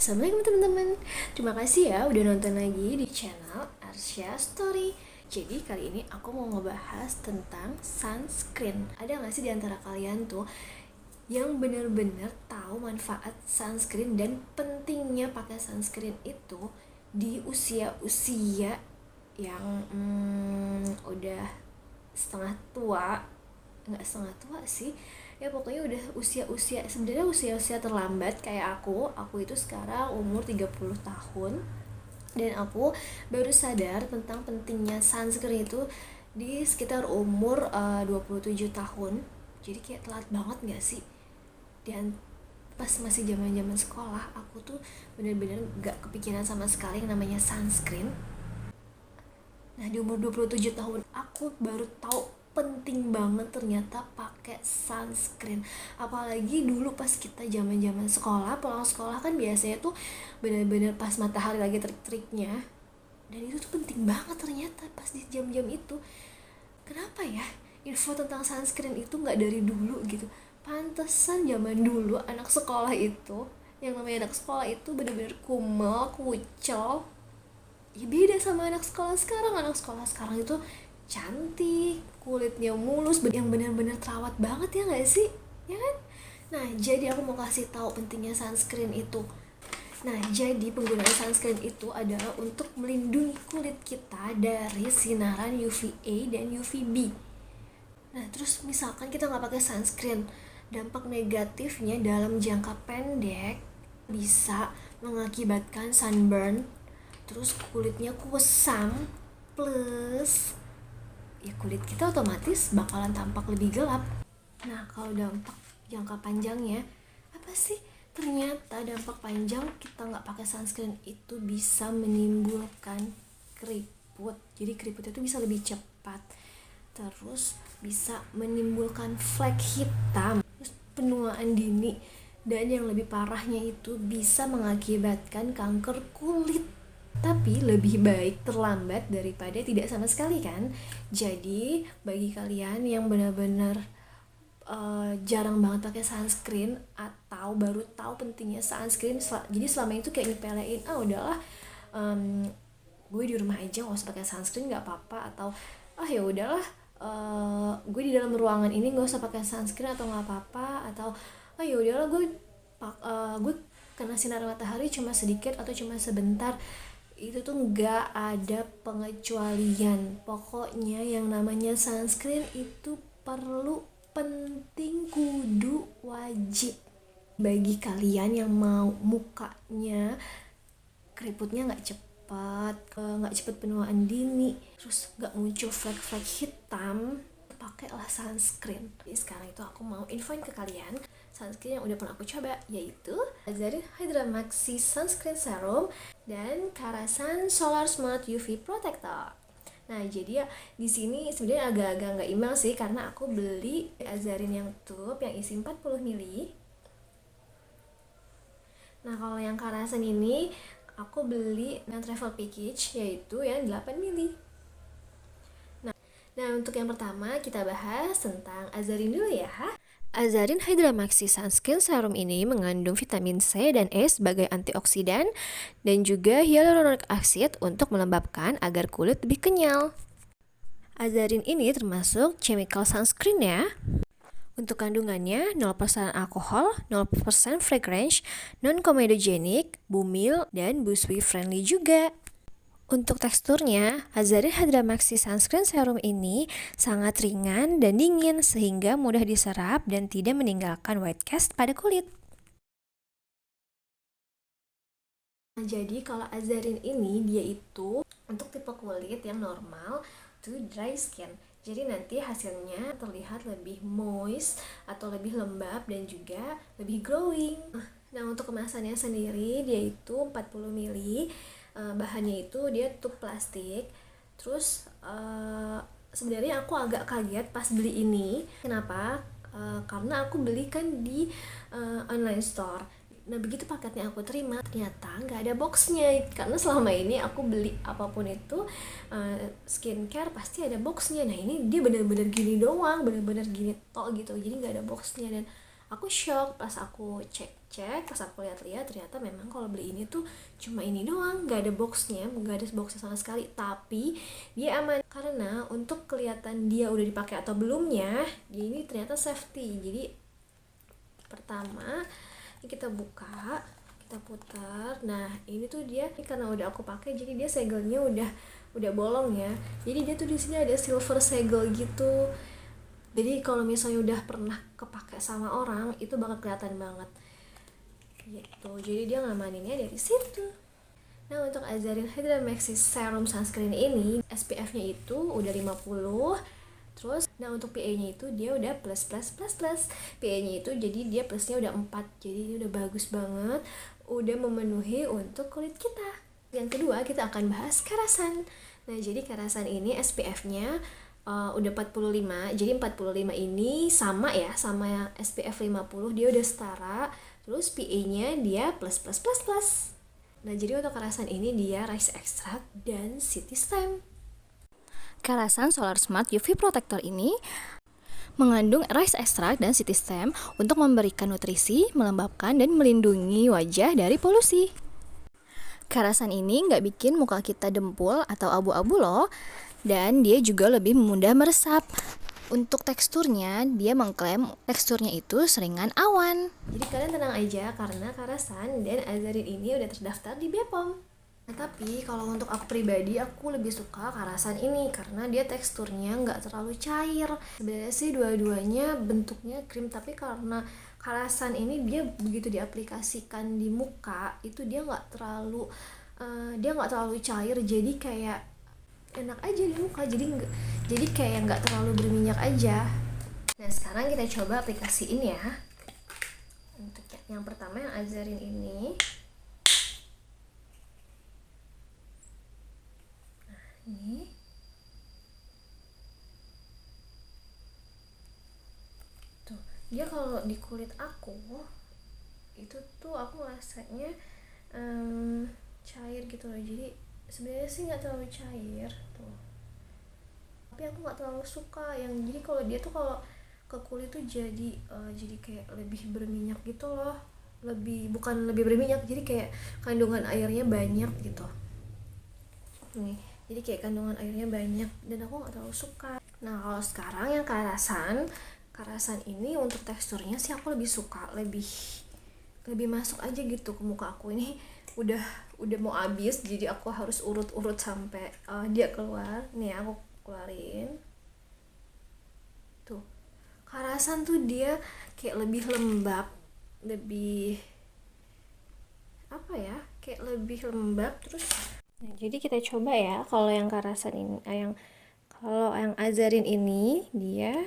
Assalamualaikum teman-teman. Terima kasih ya udah nonton lagi di channel Arsya Story. Jadi kali ini aku mau ngebahas tentang sunscreen. Ada gak sih diantara kalian tuh yang bener-bener tahu manfaat sunscreen dan pentingnya pakai sunscreen itu di usia-usia yang udah setengah tua? Nggak setengah tua sih ya, pokoknya udah usia-usia, sebenarnya usia-usia terlambat kayak aku itu sekarang umur 30 tahun, dan aku baru sadar tentang pentingnya sunscreen itu di sekitar umur 27 tahun. Jadi kayak telat banget gak sih? Dan pas masih zaman-zaman sekolah aku tuh bener-bener gak kepikiran sama sekali yang namanya sunscreen. Nah, di umur 27 tahun aku baru tahu penting banget ternyata pakai sunscreen. Apalagi dulu pas kita zaman-zaman sekolah, pulang sekolah kan biasanya tuh benar-benar pas matahari lagi terik-teriknya. Dan itu tuh penting banget ternyata pas di jam-jam itu. Kenapa ya info tentang sunscreen itu nggak dari dulu gitu? Pantesan zaman dulu anak sekolah itu, yang namanya anak sekolah itu benar-benar kumel, kucel. Ya beda sama anak sekolah sekarang. Anak sekolah sekarang itu cantik, kulitnya mulus, yang benar-benar terawat banget, ya nggak sih? Ya kan? Nah, jadi aku mau kasih tahu pentingnya sunscreen itu. Nah, jadi penggunaan sunscreen itu adalah untuk melindungi kulit kita dari sinaran UVA dan UVB. Nah, terus misalkan kita nggak pakai sunscreen, dampak negatifnya dalam jangka pendek bisa mengakibatkan sunburn, terus kulitnya kusam, plus ya kulit kita otomatis bakalan tampak lebih gelap. Nah, kalau dampak jangka panjangnya apa sih? Ternyata dampak panjang kita nggak pakai sunscreen itu bisa menimbulkan keriput. Jadi keriputnya itu bisa lebih cepat, terus bisa menimbulkan flek hitam, terus penuaan dini, dan yang lebih parahnya itu bisa mengakibatkan kanker kulit. Tapi lebih baik terlambat daripada tidak sama sekali kan. Jadi bagi kalian yang benar-benar jarang banget pakai sunscreen atau baru tahu pentingnya sunscreen, jadi selama itu kayak nyepelein, udahlah, gue di rumah aja nggak usah pakai sunscreen nggak apa-apa, atau ya udahlah, gue di dalam ruangan ini nggak usah pakai sunscreen atau nggak apa-apa, atau ya udahlah gue kena sinar matahari cuma sedikit atau cuma sebentar. Itu tuh nggak ada pengecualian. Pokoknya yang namanya sunscreen itu perlu, penting, kudu, wajib. Bagi kalian yang mau mukanya keriputnya nggak cepet penuaan dini, terus nggak muncul flek-flek hitam, pakailah sunscreen. Jadi sekarang itu aku mau infoin ke kalian sunscreen yang udah pernah aku coba, yaitu Azarin Hydra Maxi Sunscreen Serum dan Karasan Solar Smart UV Protector. Nah, jadi ya di sini sebenarnya agak-agak nggak imbang sih, karena aku beli Azarin yang tube yang isi 40 ml. Nah, kalau yang Karasan ini aku beli dengan travel package, yaitu yang 8 ml. Nah, untuk yang pertama kita bahas tentang Azarin dulu ya. Azarin Hydra Maxi Sunscreen Serum ini mengandung vitamin C dan E sebagai antioksidan dan juga hyaluronic acid untuk melembabkan agar kulit lebih kenyal. Azarin ini termasuk chemical sunscreen ya. Untuk kandungannya 0% alkohol, 0% fragrance, non-comedogenic, bumil, dan busui friendly juga. Untuk teksturnya, Azarin Hydra Maxi Sunscreen Serum ini sangat ringan dan dingin sehingga mudah diserap dan tidak meninggalkan white cast pada kulit. Nah, jadi kalau Azarin ini dia itu untuk tipe kulit yang normal to dry skin. Jadi nanti hasilnya terlihat lebih moist atau lebih lembab dan juga lebih glowing. Nah, untuk kemasannya sendiri dia itu 40 ml. Bahannya itu dia tube plastik. Terus sebenarnya aku agak kaget pas beli ini. Kenapa? Karena aku beli kan di online store. Nah, begitu paketnya aku terima, ternyata nggak ada boxnya. Karena selama ini aku beli apapun itu skincare pasti ada boxnya. Nah, ini dia bener-bener gini doang, bener-bener gini tok gitu, jadi nggak ada boxnya. Dan Aku shock pas aku cek, pas aku lihat-lihat ternyata memang kalau beli ini tuh cuma ini doang, nggak ada boxnya, nggak ada boxnya sama sekali. Tapi dia aman karena untuk kelihatan dia udah dipakai atau belumnya, ini ternyata safety. Jadi pertama ini kita buka, kita putar. Nah ini tuh dia, ini karena udah aku pakai jadi dia segelnya udah bolong ya. Jadi dia tuh di sini ada silver segel gitu. Jadi kalau misalnya udah pernah kepake sama orang itu bakal kelihatan banget gitu. Jadi dia ngamaninnya dari situ. Nah untuk Azarin Hydra Maxi Serum Sunscreen ini SPF-nya itu udah 50. Terus nah untuk PA-nya itu dia udah plus. PA-nya itu jadi dia plusnya udah 4. Jadi ini udah bagus banget, udah memenuhi untuk kulit kita. Yang kedua kita akan bahas kerasan. Nah jadi kerasan ini SPF-nya udah 45. Jadi 45 ini sama ya, sama yang SPF 50, dia udah setara. Terus PA-nya dia plus. Nah jadi untuk kerasan ini dia rice extract dan city stem. Kerasan Solar Smart UV Protector ini mengandung rice extract dan city stem untuk memberikan nutrisi, melembabkan, dan melindungi wajah dari polusi. Kerasan ini nggak bikin muka kita dempul atau abu-abu loh, dan dia juga lebih mudah meresap. Untuk teksturnya, dia mengklaim teksturnya itu seringan awan. Jadi kalian tenang aja karena kerasan dan Azarin ini udah terdaftar di BPOM. Nah tapi kalau untuk aku pribadi, aku lebih suka kerasan ini karena dia teksturnya nggak terlalu cair. Sebenarnya sih dua-duanya bentuknya krim, tapi karena kerasan ini dia begitu diaplikasikan di muka itu dia nggak terlalu cair, jadi kayak enak aja di muka, jadi kayak nggak terlalu berminyak aja. Nah sekarang kita coba aplikasiin ya. Untuk yang pertama yang Azarin ini, nah ini tuh dia kalau di kulit aku itu tuh aku rasanya cair gitu loh. Jadi sebenarnya sih nggak terlalu cair tuh, tapi aku nggak terlalu suka yang jadi kalau dia tuh kalau ke kulit tuh jadi kayak lebih berminyak gitu loh. Bukan lebih berminyak, jadi kayak kandungan airnya banyak gitu nih, jadi kayak kandungan airnya banyak dan aku nggak terlalu suka. Nah kalau sekarang yang kerasan ini untuk teksturnya sih aku lebih suka, lebih masuk aja gitu ke muka aku. Ini udah mau habis, jadi aku harus urut sampai dia keluar. Nih aku keluarin tuh. Kerasan tuh dia kayak lebih lembab, lebih apa ya, kayak lebih lembab. Terus nah, jadi kita coba ya kalau yang kerasan ini, kalau yang Azarin ini dia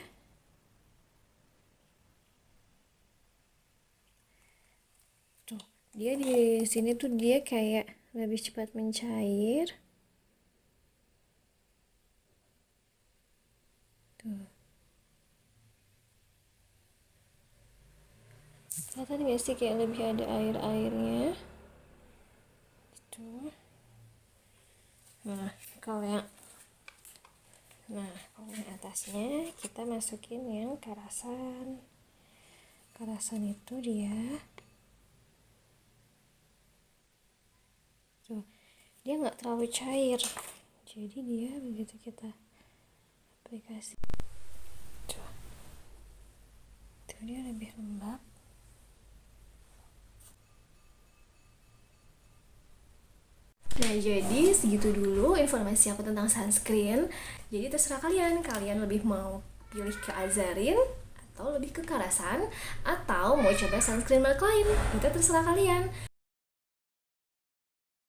tuh, dia di sini tuh dia kayak lebih cepat mencair tuh. Kelihatan gak sih kayak lebih ada airnya gitu. Nah kalau yang atasnya kita masukin yang kerasan itu dia tuh, dia nggak terlalu cair, jadi dia begitu kita aplikasi tuh dia lebih lembab. Nah jadi segitu dulu informasi aku tentang sunscreen. Jadi terserah kalian lebih mau pilih ke Azarin atau lebih ke kerasan, atau mau coba sunscreen merek lain, itu terserah kalian.